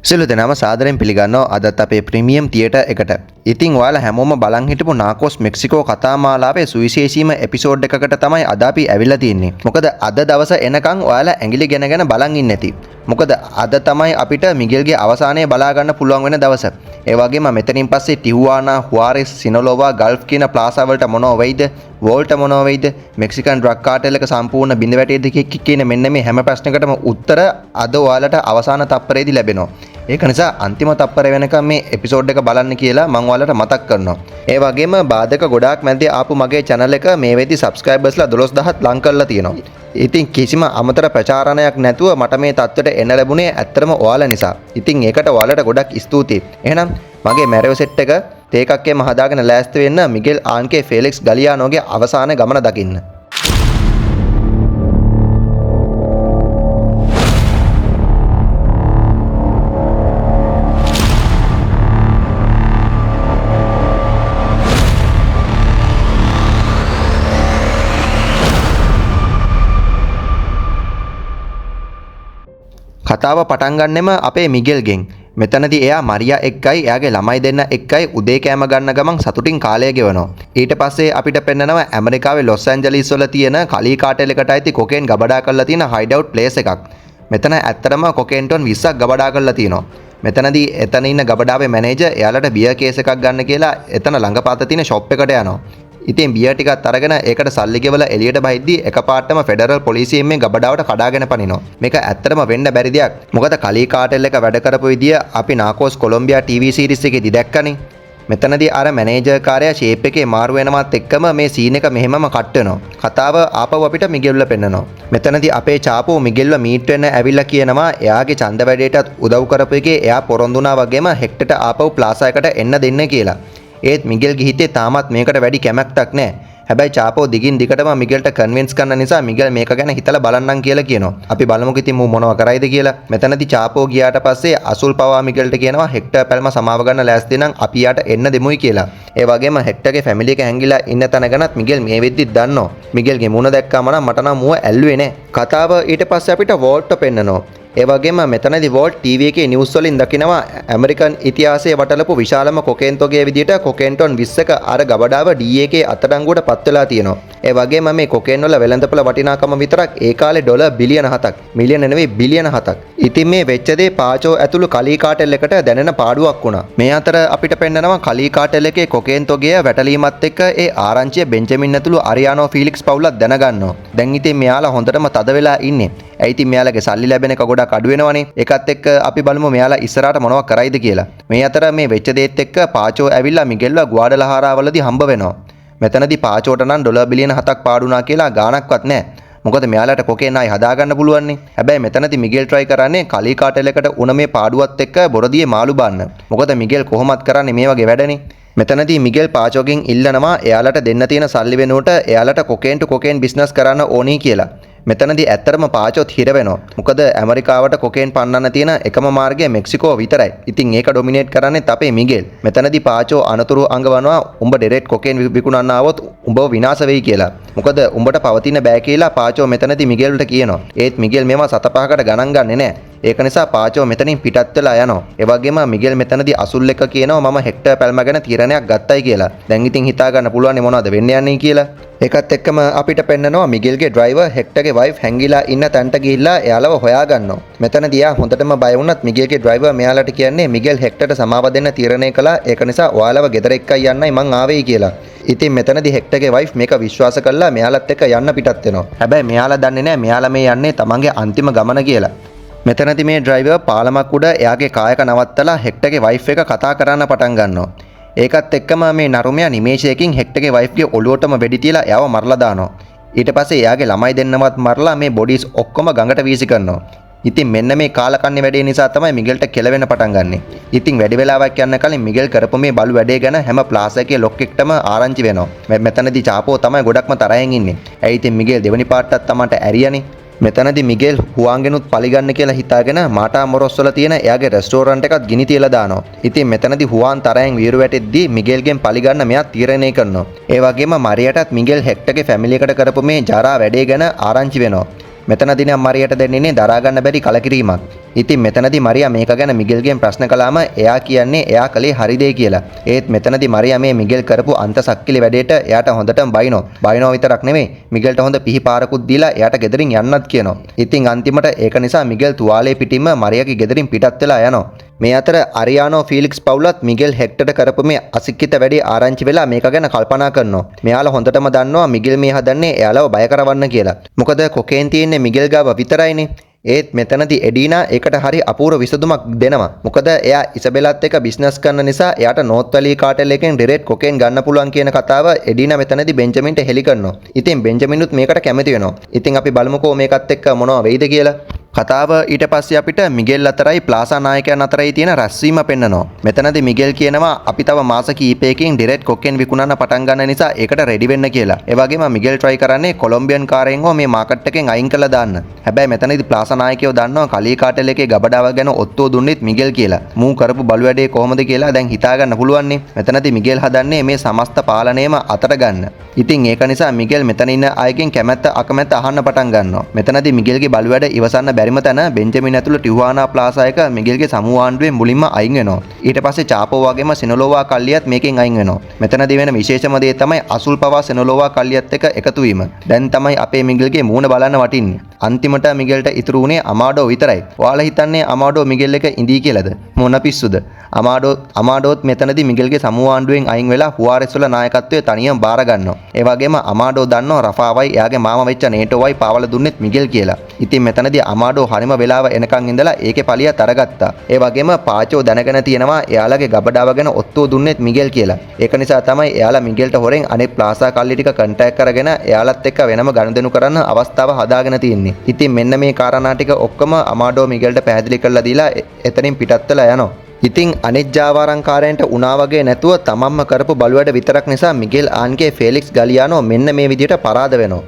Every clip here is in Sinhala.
සියලු දෙනාම සාදරයෙන් පිළිගන්නවා අදත් අපේ ප්‍රීමියම් තියටර් එකට. ඉතින් ඔයාලා හැමෝම බලන් හිටපු නාකෝස් මෙක්සිකෝ කතාමාලාවේ සුවිශේෂීම එපිසෝඩ් එකකට තමයි අද අපි ඇවිල්ලා තින්නේ. මොකද අද දවස එනකන් ඔයාලා ඇඟිලි ගෙන බලන් ඉන්නේ නැති. මොකද අද තමයි අපිට මිගෙල්ගේ අවසානයේ බලා ගන්න පුළුවන් වෙන දවස. ඒ වගේම මෙතනින් පස්සේ ටිහුවානා, හුආරෙස්, සිනලෝවා, ගල්ෆ් කියන ප්ලාසා වලට මොනව වෙයිද? වෝල්ට මොනව වෙයිද? මෙක්සිකන් ඩ්‍රග් කාටෙල් එක සම්පූර්ණ බිඳ වැටේද කියන මෙන්න මේ හැම ප්‍රශ්නයකටම උත්තර අද ඔයාලට අවසාන තප්පරේදී ලැබෙනවා. ඒක නිසා අන්තිම තප්පර වෙනකම් මේ එපිසෝඩ් එක බලන්න කියලා මම ඔයාලට මතක් කරනවා. ඒ වගේම බාධක ගොඩාක් මැද්දේ ආපු මගේ channel එක මේ වෙද්දි subscribersලා 12000ක් ලං කරලා තියෙනවා. ඉතින් කිසිම අමතර ප්‍රචාරණයක් නැතුව මට මේ තත්ත්වයට එන්න ලැබුණේ ඇත්තටම ඔයාලා නිසා. ඉතින් ඒකට ඔයාලට ගොඩක් ස්තුතියි. එහෙනම් මගේ මැරෙව සෙට් එක තේ එකක්කේම හදාගෙන ලෑස්ති වෙන්න මිගෙල් ආන්කේ ෆෙලික්ස් ගලියානෝගේ අවසාන ගමන දකින්න. කතාව පටන් ගන්නෙම අපේ මිගෙල්ගෙන්. මෙතනදී එයා මරියා එක්කයි එයාගේ ළමයි දෙන්න එක්කයි උදේ කෑම ගන්න ගමන් සතුටින් කාලය ගෙවනවා. ඊට පස්සේ අපිට පෙන්නනවා ඇමරිකාවේ ලොස් ඇන්ජලිස් වල තියෙන කලී කාටෙල් එකට අයිති කොකේන් ගබඩා කරලා තියෙන හයිඩවුට් ප්ලේස් එකක්. මෙතන ඇත්තටම කොකේන් ටොන් 20ක් ගබඩා කරලා තියෙනවා. මෙතනදී එතන ඉන්න ගබඩාවේ මැනේජර් එයාලට බියර් කේස් එකක් ගන්න කියලා එතන ළඟපාත තියෙන ෂොප් එකට යනවා. ඉතින් බියර් ටිකක් අරගෙන ඒකට සල්ලි ගෙවලා එළියට බහිද්දී එකපාරටම ෆෙඩරල් පොලිසියෙන් මේ ගබඩාවට කඩාගෙන පනිනවා. මේක ඇත්තටම වෙන්න බැරි දෙයක්. මොකද කලී කාටෙල් එක වැඩ කරපු විදිය අපි නාකෝස් කොලොම්බියා TV සීරීස් එකේදී දැක්කනේ. මෙතනදී අර මැනේජර් කාර්යය ෂේප් එකේ මාරු වෙනවත් එක්කම මේ සීන් එක මෙහෙමම කට් වෙනවා. කතාව ආපහු අපිට මිගෙල්ව පෙන්නනවා. මෙතනදී අපේ චාපෝ මිගෙල්ව මීට් වෙන්න ඇවිල්ලා කියනවා එයාගේ ඡන්ද වැඩේටත් උදව් කරපු එකේ එයා පොරොන්දුනා වගේම හෙක්ටට ආපහු ප්ලාසා එකට එන්න දෙන්න කියලා. ඒත් මිගෙල්ගේ හිතේ තාමත් මේකට වැඩි කැමැත්තක් නැහැ. හැබැයි චාපෝ දිගින් දිගටම මිගෙල්ට කන්වින්ස් කරන නිසා මිගෙල් මේක ගැන හිතලා බලන්නම් කියලා කියනවා. අපි බලමුකෝ ඉතින් මූ මොනව කරයිද කියලා. මෙතනදී චාපෝ ගියාට පස්සේ අසුල් පවා මිගෙල්ට කියනවා හෙක්ටර් පැල්ම සමාව ගන්න ලෑස්ති නම් අපි යාට එන්න දෙමුයි කියලා. ඒ වගේම හෙක්ටර්ගේ ෆැමිලි එක හැංගිලා ඉන්න තැන ගැනත් මිගෙල් මේ වෙද්දිත් දන්නවා. මිගෙල්ගේ මුණ දැක්කාම නම් මට නම් මුව ඇල්ලුවේ නැහැ. කතාව ඊට පස්සේ අපිට වෝල්ට් පෙන්නනවා. ඒ වගේම මෙතනදී වෝල්ට් TV එකේ නිවුස් වලින් දකිනවා ඇමරිකන් ඉතිහාසයේ වටලපු විශාලම කොකේන් තොගයේ විදියට කොකේන් ටොන් 20ක අර ගබඩාව DA එකේ අත්අඩංගුවට පත් වෙලා තියෙනවා. ඒ වගේම මේ කොකේන් වල වෙළඳපොළ වටිනාකම විතරක් ඒ කාලේ ඩොලර් බිලියන 7ක්. මිලියන නෙවෙයි බිලියන 7ක්. ඉතින් මේ වෙච්ච දේ පාචෝ ඇතුළු කලී කාටෙල් එකට දැනෙන පාඩුවක් වුණා. මේ අතර අපිට පෙන්නනවා කලී කාටෙල් එකේ කොකේන් තොගය වැටලීමත් එක්ක ඒ ආරංචිය බෙන්ජමින් ඇතුළු අරියානෝ ෆීලික්ස් පවුලක් දැනගන්නවා. දැන් ඉතින් මෙයාලා හොඳටම තද වෙලා ඉන්නේ. ඇයි ඉතින් මෙයාලගේ සල්ලි ලැබෙන එක ගොඩක් අඩු වෙනවනේ. ඒකත් එක්ක අපි බලමු මෙයාලා ඉස්සරහට මොනව කරයිද කියලා. මේ අතර මේ වෙච්ච දේත් එක්ක පාචෝ ඇවිල්ලා මිගෙල්ව ගුවාඩලහාරාවලදී හම්බ වෙනවා. මෙතනදී පාචෝට නම් ඩොලර් බිලියන 7ක් පාඩුනා කියලා ගාණක්වත් නැහැ. මොකද මෙයාලට කොකේන් ආයි හදාගන්න පුළුවන්නේ. හැබැයි මෙතනදී මිගෙල් try කරන්නේ කලී කාටෙල් එකට උන මේ පාඩුවත් එක්ක බොරදියේ මාළු බාන්න. මොකද මිගෙල් කොහොමත් කරන්නේ මේ වගේ වැඩනේ. මෙතනදී මිගෙල් පාචෝගෙන් ඉල්ලනවා එයාලට දෙන්න තියෙන සල්ලි වෙනුවට එයාලට කොකේන් ටු කොකේන් බිස්නස් කරන්න ඕනි කියලා. මෙතනදී ඇත්තටම පාචෝත් හිර වෙනවා. මොකද ඇමරිකාවට කොකේන් පන්නන්න තියෙන එකම මාර්ගය මෙක්සිකෝ විතරයි. ඉතින් ඒක ඩොමිනේට් කරන්නේත් අපේ මිගෙල්. මෙතනදී පාචෝ අනතුරු අඟවනවා උඹ ඩිරෙක්ට් කොකේන් විකුණන්න ආවොත් උඹව විනාශ වෙයි කියලා. මොකද උඹට පවතින බෑ කියලා පාචෝ මෙතනදී මිගෙල්ට කියනවා. ඒත් මිගෙල් මේවා 7-5කට ගණන් ගන්නෙ නෑ. ඒක නිසා පාචෝ මෙතනින් පිටත් වෙලා යනවා. ඒ වගේම මිගෙල් මෙතනදී අසුල් එක කියනවා මම හෙක්ටර් පැල්ම ගැන තීරණයක් ගත්තයි කියලා. දැන් ඉතින් හිතා ගන්න පුළුවන් මොනවද වෙන්න යන්නේ කියලා. ඒකත් එක්කම අපිට පෙන්නනවා මිගෙල්ගේ ඩ්‍රයිවර් හෙක්ටර්ගේ වයිෆ් හැංගිලා ඉන්න තැනට ගිහිල්ලා එයාලව හොයා ගන්නවා. මෙතනදී එයා හොඳටම බය වුණත් මිගෙල්ගේ ඩ්‍රයිවර් මෙයාලට කියන්නේ මිගෙල් හෙක්ටර්ට සමාව දෙන්න තීරණය කළා. ඒක නිසා ඔයාලව ගෙදර එක්කයි යන්නයි මං ආවේ කියලා. ඉතින් මෙතනදී හෙක්ටර්ගේ වයිෆ් මේක විශ්වාස කළා මෙයාලත් එක්ක යන්න පිටත් වෙනවා. හැබැයි මෙයාලා දන්නේ නැහැ මෙයාලා මේ යන්නේ තමන්ගේ අන්තිම ගමන කියලා. මෙතනදී මේ ඩ්‍රයිවර් පාලමක් උඩ එයාගේ කායක නවත්තලා හෙක්ටර්ගේ වයිෆ් එක කතා කරන්න පටන් ගන්නවා. ඒකත් එක්කම මේ නරුමයා නිමේෂයකින් හෙක්ටර්ගේ වයිෆ්ගේ ඔළුවටම වෙඩි තියලා එයාව මරලා දානවා. ඊට පස්සේ එයාගේ ළමයි දෙන්නවත් මරලා මේ බොඩිස් ඔක්කොම ගඟට වීසි කරනවා. ඉතින් මෙන්න මේ කාලකන්ණි වැඩේ නිසා තමයි මිගෙල්ට කෙලවෙන්න පටන් ගන්නෙ. ඉතින් වැඩි වෙලාවක් යන කලින් මිගෙල් කරපු මේ බලු වැඩේ ගැන හැම ප්ලාසා එකේ ලොක් එකටම ආරංචි වෙනවා. මෙතනදී චාපෝ තමයි ගොඩක්ම තරහෙන් ඉන්නේ. ඇයි ඉතින් මිගෙල් දෙවනි පාටත් තමන්ට ඇරියනේ. මෙතනදී මිගෙල් හුවාන්ගෙනුත් පලිගන්න කියලා හිතාගෙන මාටා මොරොස් වල තියෙන එයාගේ රෙස්ටෝරන්ට් එකත් ගිනි තියලා දානවා. ඉතින් මෙතනදී හුවාන් තරහෙන් වීරු වැටෙද්දී මිගෙල්ගෙන් පලිගන්න මෙයා තීරණය කරනවා. ඒ වගේම මරියටත් මිගෙල් හෙක්ටර්ගේ ෆැමිලි එකට කරපු මේ ජරා වැඩේ ගැන ආරංචි වෙනවා. මෙතනදී නම් මරියට දෙන්නේ දරා ගන්න බැරි කලකිරීමක්. ඉතින් මෙතනදී මරියා මේක ගැන මිගෙල්ගෙන් ප්‍රශ්න කළාම එයා කියන්නේ එයා කලේ හරි දේ කියලා. ඒත් මෙතනදී මරියා මේ මිගෙල් කරපු අන්ත සක්කිලි වැඩේට එයාට හොඳටම බයිනෝ විතරක් නෙමෙයි මිගෙල්ට හොඳ පිහිපාරකුත් දීලා එයාට ගෙදරින් යන්නත් කියනවා. ඉතින් අන්තිමට ඒක නිසා මිගෙල් තුවාලේ පිටින්ම මරියාගේ ගෙදරින් පිටත් වෙලා යනවා. මේ අතර අරියානෝ ෆීලික්ස් පවුලත් මිගෙල් හෙක්ටර් කරපු මේ අසික්කිත වැඩේ ආරංචි වෙලා මේක ගැන කල්පනා කරනවා. මෙයාලා හොඳටම දන්නවා මිගෙල් මේ හදන්නේ එයාලව බය කරවන්න කියලා. මොකද කොකේන් තියෙන්නේ මිගෙල් ගාව විතරයිනේ. ඒත් මෙතනදී එඩීනා ඒකට හරි අපූර්ව විසඳුමක් දෙනවා. මොකද එයා ඉසබෙලත් එක්ක බිස්නස් කරන නිසා එයාට නෝත් වැලි කාටල් එකෙන් ඩිරෙක්ට් කොකේන් ගන්න පුළුවන් කියන කතාව එඩීනා මෙතනදී බෙන්ජමින්ට හෙලි කරනවා. ඉතින් බෙන්ජමින්ුත් මේකට කැමති වෙනවා. ඉතින් අපි බලමුකෝ මේකත් එක්ක මොනවා වෙයිද කියලා. කතාව ඊට පස්සේ අපිට මිගෙල් අතරයි ප්ලාසා නායකයන් අතරයි තියෙන රැස්වීම පෙන්නනවා. මෙතනදී මිගෙල් කියනවා අපි තව මාස කිහිපයකින් ඩිරෙක්ට් කොකේන් විකුණන්න පටන් ගන්න නිසා ඒකට රෙඩි වෙන්න කියලා. ඒ වගේම මිගෙල් try කරන්නේ කොලොම්බියන් කාරයෙන් හෝ මේ මාකට් එකෙන් අයින් කළා දාන්න. හැබැයි මෙතනදී ප්ලාසා නායකයෝ දන්නවා කලී කාටල් එකේ ගබඩාව ගැන ඔත්තුව දුන්නෙත් මිගෙල් කියලා. මූ කරපු බලු වැඩේ කොහොමද කියලා දැන් හිතා ගන්න පුළුවන් නේ. මෙතනදී මිගෙල් හදන්නේ මේ සමස්ත පාලනයම අතට ගන්න. ඉතින් ඒක නිසා මිගෙල් මෙතන ඉන්න අයගෙන් කැමැත්ත අකමැත්ත අහන්න පටන් ගන්නවා. මෙතනදී මිගෙල්ගේ බලු වැඩ ඉවසන්න බැරිම තැන බෙන්ජමින් ඇතුළු ටිහුවානා ප්ලාසා එක මිගෙල්ගේ සමූහ ආණ්ඩුවෙන් මුලින්ම අයින් වෙනවා. ඊට පස්සේ චාපෝ වගේම සිනලෝවා කල්ලියත් මේකෙන් අයින් වෙනවා. මෙතනදී වෙන විශේෂම දේ තමයි අසුල් පවා සිනලෝවා කල්ලියත් එක්ක එකතු වීම. දැන් තමයි අපේ මිගෙල්ගේ මූණ බලන්න වටින්නේ. අන්තිමට මිගෙල්ට ඉතුරු වුණේ අමාඩෝ විතරයි. ඔයාලා හිතන්නේ අමාඩෝ මිගෙල් එක ඉඳී කියලාද? මොන පිස්සුද? අමාඩෝත් මෙතනදී මිගෙල්ගේ සමූහ ආණ්ඩුවෙන් අයින් වෙලා හුවාරෙස් වල නායකත්වයේ තනියම බාර ගන්නවා. ඒ වගේම අමාඩෝ දන්නවා රෆාවයි එයාගේ මාමා වෙච්ච නේටෝවයි පාවල දුන්නෙත් මිගෙල් කියලා. ඉතින් මෙතනදී අමාඩෝ හරිම වෙලාව එනකන් ඉඳලා ඒකේ පලියත් අරගත්තා. ඒ වගේම පාචෝ දැනගෙන තියෙනවා එයාලගේ ගබඩාව ගැන ඔත්තුව දුන්නෙත් මිගෙල් කියලා. ඒක නිසා තමයි එයාලා මිගෙල්ට හොරෙන් අනෙක් ප්ලාසා කල්ලි ටික කන්ටැක්ට් කරගෙන එයාලත් එක්ක වෙනම ගනුදෙනු කරන්න අවස්ථාව හදාගෙන තියෙන්නේ. ඉතින් මෙන්න මේ කාරණා ටික ඔක්කොම අමාඩෝ මිගෙල්ට පැහැදිලි කරලා දීලා එතනින් පිටත් වෙලා යනවා. ඉතින් අනිත් ජාවාරංකාරයන්ට උනා වගේ නැතුව තමන්ම කරපු බලුවැඩ විතරක් නිසා මිගෙල් ආන්ගේ ෆෙලික්ස් ගලියානෝ මෙන්න මේ විදිහට පරාද වෙනවා.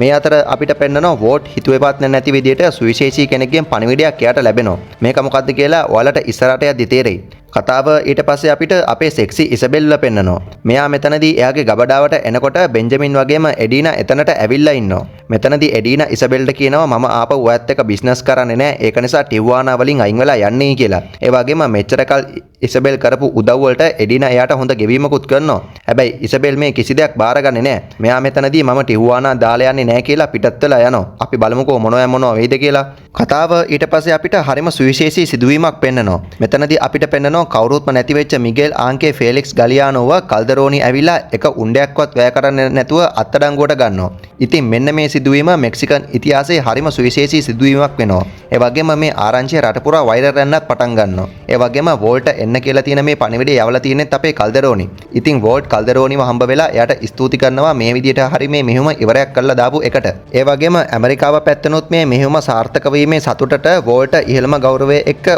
මේ අතර අපිට පෙන්නනවා වෝට් හිතුවේපත් නැති විදිහට සුවිශේෂී කෙනෙක්ගෙන් පණිවිඩයක් එයාට ලැබෙනවා. මේක මොකද්ද කියලා ඔයාලට ඉස්සරහට යද්දි තේරෙයි. කතාව ඊට පස්සේ අපිට අපේ සෙක්සි ඉසබෙල්ලා පෙන්නනවා. මෙයා මෙතනදී එයාගේ ගබඩාවට එනකොට බෙන්ජමින් වගේම එඩීනා එතනට ඇවිල්ලා ඉන්නවා. මෙතනදී එඩීනා ඉසබෙල්ට කියනවා මම ආපහු ඔයත් එක්ක බිස්නස් කරන්නේ නැහැ. ඒක නිසා ටිහුවානා වලින් අයින් වෙලා යන්නේ කියලා. ඒ වගේම මෙච්චර කල් ඉසබෙල් කරපු උදව් වලට එඩීනා එයාට හොඳ ගෙවීමකුත් කරනවා. හැබැයි ඉසබෙල් මේ කිසි දෙයක් බාරගන්නේ නැහැ. මෙයා මෙතනදී මම ටිහුවානා දාලා යන්නේ නැහැ කියලා පිටත් වෙලා යනවා. අපි බලමුකෝ මොනවා වෙයිද කියලා. කතාව ඊට පස්සේ අපිට හරිම සුවිශේෂී සිදුවීමක් පෙන්නනවා. මෙතනදී අපිට පෙන්නනවා කවුරුත්ම නැති වෙච්ච මිගෙල් ආන්ගේ ෆෙලික්ස් ගලියානෝව කල්දරෝනි ඇවිල්ලා එක උණ්ඩයක්වත් වැය කරන්නේ නැතුව අත්අඩංගුවට ගන්නවා. ඉතින් මෙන්න මේ සිදුවීම මෙක්සිකන් ඉතිහාසයේ හරිම සුවිශේෂී සිදුවීමක් වෙනවා. ඒ වගේම මේ ආරංචිය රට පුරා වෛරල් රැන්නක් පටන් ගන්නවා. ඒ වගේම වෝල්ට එන්න කියලා තියෙන මේ පණිවිඩය යවලා තියෙනෙත් අපේ කල්දරෝනි. ඉතින් වෝල්ට් කල්දරෝනිව හම්බ වෙලා එයාට ස්තුති කරනවා මේ විදිහට හරි මේ මෙහෙම ඉවරයක් කරලා දාපු එකට. ඒ වගේම ඇමරිකාව පැත්තනොත් මේ මෙහෙම සාර්ථක වීමේ සතුටට වෝල්ට ඉහළම ගෞරවය එක්ක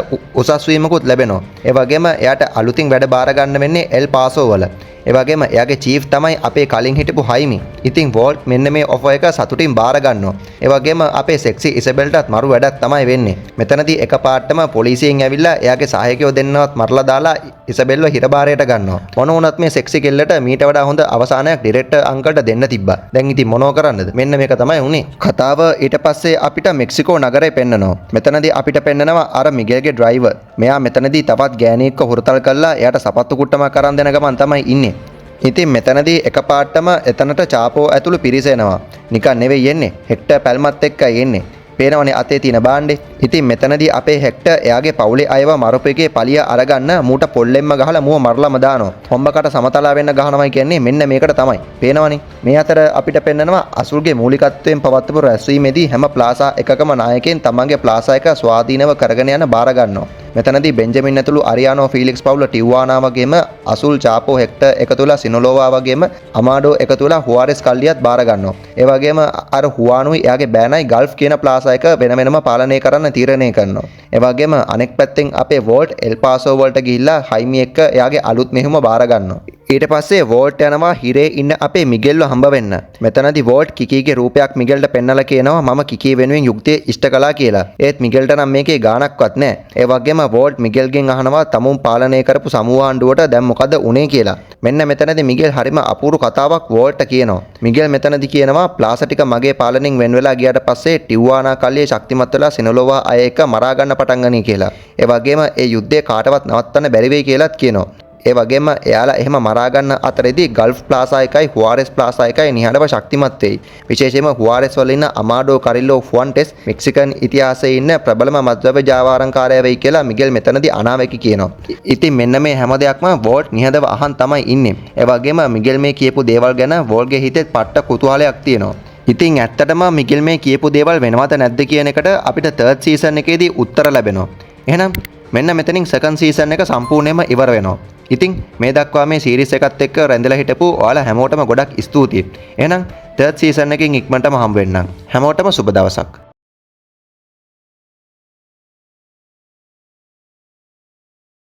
උසස් වීමකුත් ලැබෙනවා. ඒ වගේම එයාට අලුතින් වැඩ බාර ගන්න වෙන්නේ එල් පාසෝ වල. ඒ වගේම එයාගේ චීෆ් තමයි අපේ කලින් හිටපු හයිමි. ඉතින් වෝල්ට් මෙන්න මේ ඔෆර් එක සතුටින් බාර ගන්නවා. ඒ වගේම අපේ සෙක්සි ඉසබෙල්ටත් මරු වැඩක් තමයි වෙන්නේ. මෙතනදී එකපාරටම පොලිසියෙන් ඇවිල්ලා එයාගේ සහායකයෝ දෙන්නවත් මරලා දාලා ඉසබෙල්ව හිරබාරයට ගන්නවා. මොන වුණත් මේ සෙක්සි කෙල්ලට මීට වඩා හොඳ අවසානයක් ඩිරෙක්ටර් අංකල්ට දෙන්න තිබ්බා. දැන් ඉතින් මොනව කරන්නද? මෙන්න මේක තමයි උනේ. කතාව ඊට පස්සේ අපිට මෙක්සිකෝ නගරේ පෙන්නනවා. මෙතනදී අපිට පෙන්නනවා අර මිගෙල්ගේ ඩ්‍රයිවර්. මෙයා මෙතනදී තවත් ගෑණියෙක්ව හුරතල් කරලා එයාට සපත්තු කුට්ටමක් අරන් දෙන ගමන් තමයි ඉන්නේ. ඉතින් මෙතනදී එකපාරටම එතනට චාපෝ ඇතුළු පිරිස එනවා. නිකන් නෙවෙයි එන්නේ. හෙක්ටර් පැල්මත් එක්කයි එන්නේ. පේනවනේ අතේ තියෙන බාණ්ඩේ. ඉතින් මෙතනදී අපේ හෙක්ටර් එයාගේ පවුලේ අයව මරපු එකේ පලිය අරගන්න මූට පොල්ලෙන්ම ගහලා මුව මරලම දානවා. හොම්බකට සමතලා වෙන්න ගහනවයි කියන්නේ මෙන්න මේකට තමයි. පේනවනේ. මේ අතර අපිට පෙන්නනවා අසුල්ගේ මූලිකත්වයෙන් පවත්වපු රැස්වීමේදී හැම ප්ලාසා එකකම නායකයන් තමන්ගේ ප්ලාසා එක ස්වාධීනව කරගෙන යන බාර ගන්නවා. මෙතනදී බෙන්ජමින් ඇතුළු අරියානෝ ෆීලික්ස් පවුල ටිහුවානා වගේම අසුල් චාපෝ හෙක්ටර් එකතු වෙලා සිනලෝවා වගේම අමාඩෝ එකතු වෙලා හුවාරෙස් කල්ලියත් බාර ගන්නවා. ඒ වගේම අර හුවානුයි එයාගේ බෑනයි ගල්ෆ් කියන ප්ලාසා එක වෙන වෙනම පාලනය කරන්න තීරණය කරනවා. ඒ වගේම අනෙක් පැත්තෙන් අපේ වෝල්ට් එල් පාසෝ වලට ගිහිල්ලා හයිමි එක්ක එයාගේ අලුත් මෙහෙම බාර ගන්නවා. ඊට පස්සේ වෝල්ට් යනවා හිරේ ඉන්න අපේ මිගෙල්ව හම්බ වෙන්න. මෙතනදී වෝල්ට් කිකීගේ රූපයක් මිගෙල්ට පෙන්නලා කියනවා මම කිකී වෙනුවෙන් යුක්තිය ඉෂ්ට කළා කියලා. ඒත් මිගෙල්ට නම් මේකේ ගාණක්වත් නැහැ. ඒ වගේම වෝල්ට් මිගෙල්ගෙන් අහනවා තමුන් පාලනය කරපු සමූහ ආණ්ඩුවට දැන් මොකද උනේ කියලා. මෙන්න මෙතනදී මිගෙල් හරිම අපූර්ව කතාවක් වෝල්ට්ට කියනවා. මිගෙල් මෙතනදී කියනවා ප්ලාසා ටික මගේ පාලනයෙන් වෙන් වෙලා ගියාට පස්සේ ටියුවානා කල්ලියේ ශක්තිමත් වෙලා සිනලෝවා අය එක මරා ගන්න පටන් ගනී කියලා. ඒ වගේම ඒ යුද්ධය කාටවත් නවත්තන්න බැරි වෙයි කියලාත් කියනවා. ඒ වගේම එයාලා එහෙම මරා ගන්න අතරේදී ගල්ෆ් ප්ලාසා එකයි හුආරෙස් ප්ලාසා එකයි නිහඬව ශක්තිමත් වෙයි. විශේෂයෙන්ම හුආරෙස් වල ඉන්න අමාඩෝ කරිල්ලෝ ෆුවන්ටෙස් මෙක්සිකන් ඉතිහාසයේ ඉන්න ප්‍රබලම මත්ද්‍රව්‍ය ජාවාරම්කාරයා වෙයි කියලා මිගෙල් මෙතනදී අනාවැකි කියනවා. ඉතින් මෙන්න මේ හැම දෙයක්ම වෝල්ට් නිහඬව අහන් තමයි ඉන්නේ. ඒ වගේම මිගෙල් මේ කියපු දේවල් ගැන වෝල්ට්ගේ හිතේ පට්ට කුතුහලයක් තියෙනවා. ඉතින් ඇත්තටම මිගෙල් මේ කියපු දේවල් වෙනවද නැද්ද කියන එකට අපිට තර්ඩ් සීසන් එකේදී උත්තර ලැබෙනවා. එහෙනම් මෙන්න මෙතනින් සෙකන්ඩ් සීසන් එක සම්පූර්ණයෙන්ම ඉවර වෙනවා. ඉතින් මේ දක්වා මේ සීරීස් එකත් එක්ක රැඳිලා හිටපු ඔයාලා හැමෝටම ගොඩක් ස්තුතියි. එහෙනම් තර්ඩ් සීසන් එකකින් ඉක්මනටම හම්බ වෙන්නම්. හැමෝටම සුබ දවසක්.